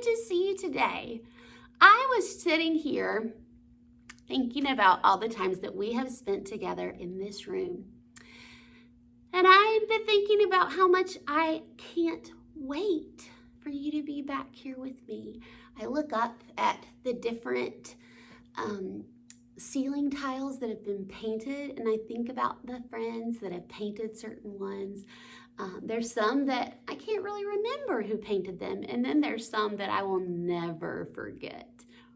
to see you today. I was sitting here thinking about all the times that we have spent together in this room. And I've been thinking about how much I can't wait for you to be back here with me. I look up at the different ceiling tiles that have been painted, and I think about the friends that have painted certain ones. There's some that I can't really remember who painted them, and then there's some that I will never forget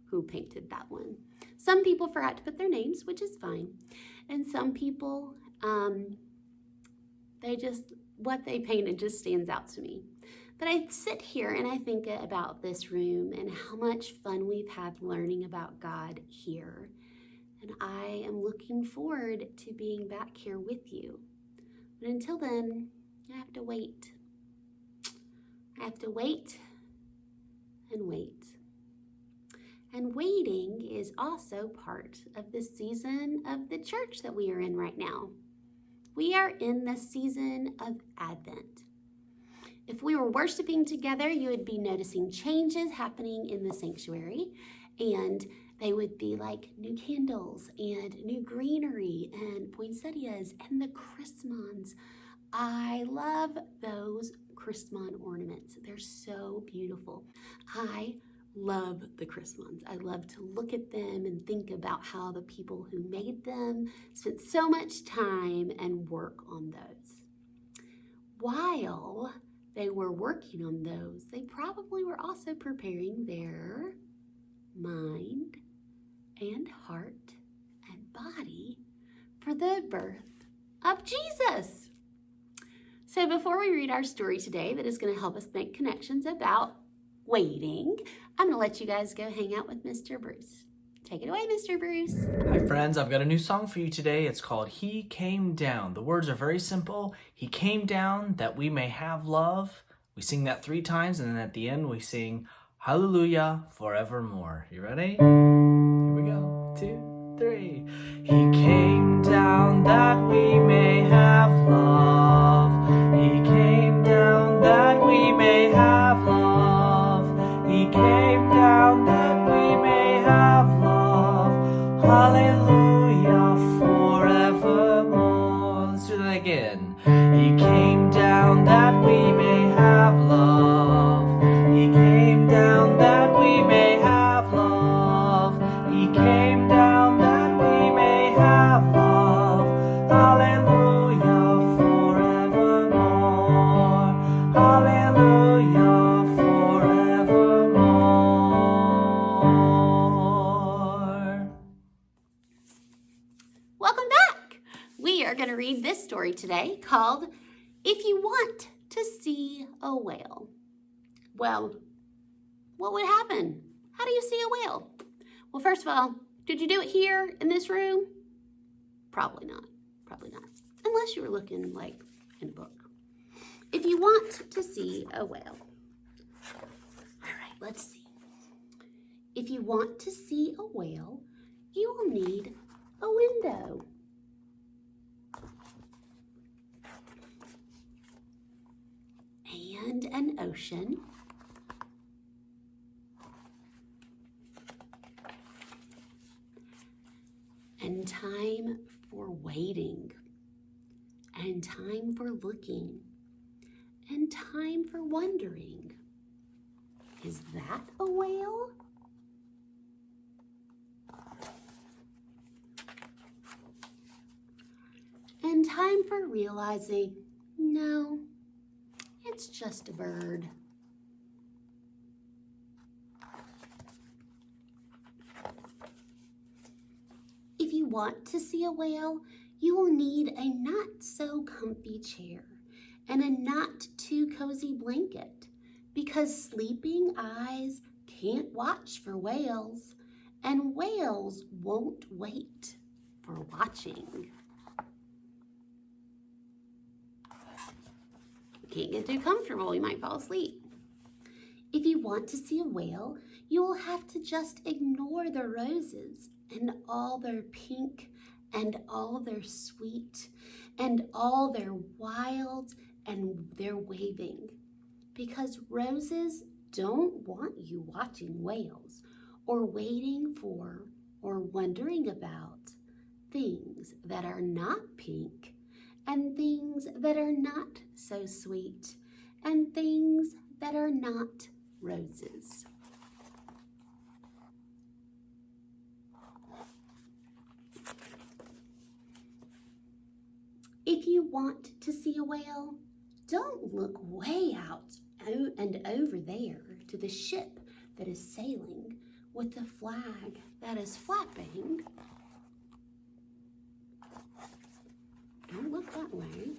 who painted that one. Some people forgot to put their names, which is fine, and some people, what they painted just stands out to me. But I sit here and I think about this room and how much fun we've had learning about God here. And I am looking forward to being back here with you. But until then, I have to wait. I have to wait and wait. And waiting is also part of the season of the church that we are in right now. We are in the season of Advent. If we were worshiping together, you would be noticing changes happening in the sanctuary, and they would be like new candles and new greenery and poinsettias and the chrismons. I love those chrismon ornaments. They're so beautiful. I love the chrismons. I love to look at them and think about how the people who made them spent so much time and work on those. While they were working on those, they probably were also preparing their mind and heart and body for the birth of Jesus. So before we read our story today that is going to help us make connections about waiting, I'm going to let you guys go hang out with Mr. Bruce. Take it away, Mr. Bruce. Hi friends, I've got a new song for you today. It's called He Came Down. The words are very simple. He came down that we may have love. We sing that 3 times, and then at the end we sing Hallelujah forevermore. You ready? Here we go. 2, 3. He came down that we may have love. He came down that we may have love. He came down that we may have love. Hallelujah forevermore. Let's do that again. He came down that we may have love. He came down that we may have love. He came down that we may have love. Hallelujah forevermore. Hallelujah forevermore. Welcome back. We are going to read this story today called If You Want to See a Whale. Well, what would happen? How do you see a whale? Well, first of all, did you do it here in this room? Probably not. Probably not. Unless you were looking like in a book. If you want to see a whale. All right, let's see. If you want to see a whale, you will need a window. And an ocean. And time for waiting. And time for looking. And time for wondering. Is that a whale? And time for realizing, no, it's just a bird. If you want to see a whale, you will need a not so comfy chair and a not too cozy blanket, because sleeping eyes can't watch for whales, and whales won't wait for watching. You can't get too comfortable, you might fall asleep. If you want to see a whale, you will have to just ignore the roses and all their pink and all their sweet and all their wild and their waving, because roses don't want you watching whales or waiting for or wondering about things that are not pink and things that are not so sweet and things that are not roses. If you want to see a whale, don't look way out and over there to the ship that is sailing with the flag that is flapping. Don't look that way.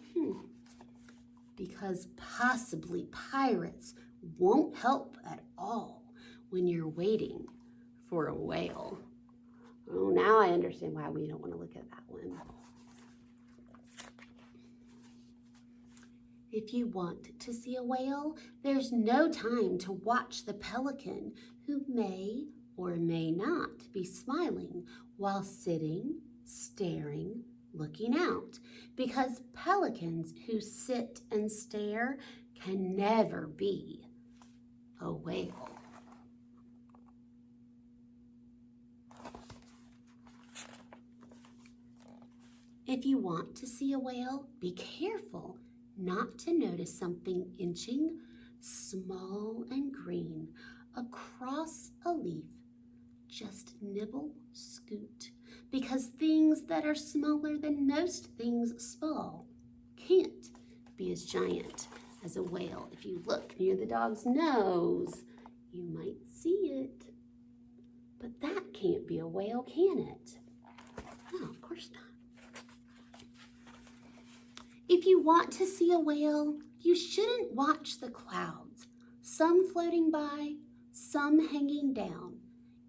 Because possibly pirates won't help at all when you're waiting for a whale. Oh, now I understand why we don't want to look at that one. If you want to see a whale, there's no time to watch the pelican who may or may not be smiling while sitting, staring, looking out, because pelicans who sit and stare can never be a whale. If you want to see a whale, be careful not to notice something inching small and green across a leaf. Just nibble, scoot, because things that are smaller than most things small can't be as giant as a whale. If you look near the dog's nose, you might see it. But that can't be a whale, can it? No, of course not. If you want to see a whale, you shouldn't watch the clouds, some floating by, some hanging down,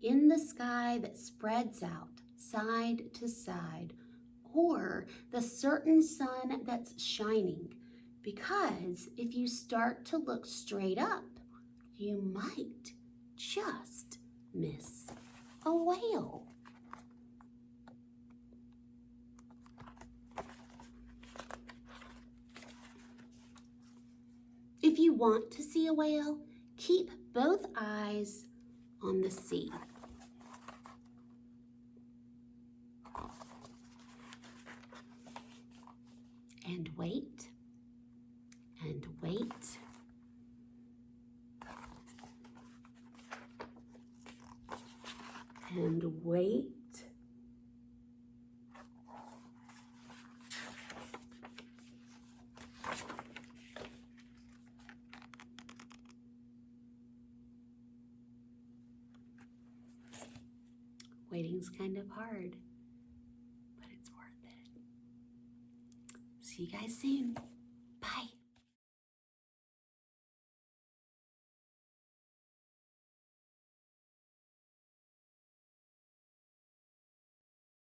in the sky that spreads out side to side, or the certain sun that's shining, because if you start to look straight up, you might just miss a whale. If you want to see a whale, keep both eyes on the sea. And wait, and wait. And wait. Waiting's kind of hard, but it's worth it. See you guys soon.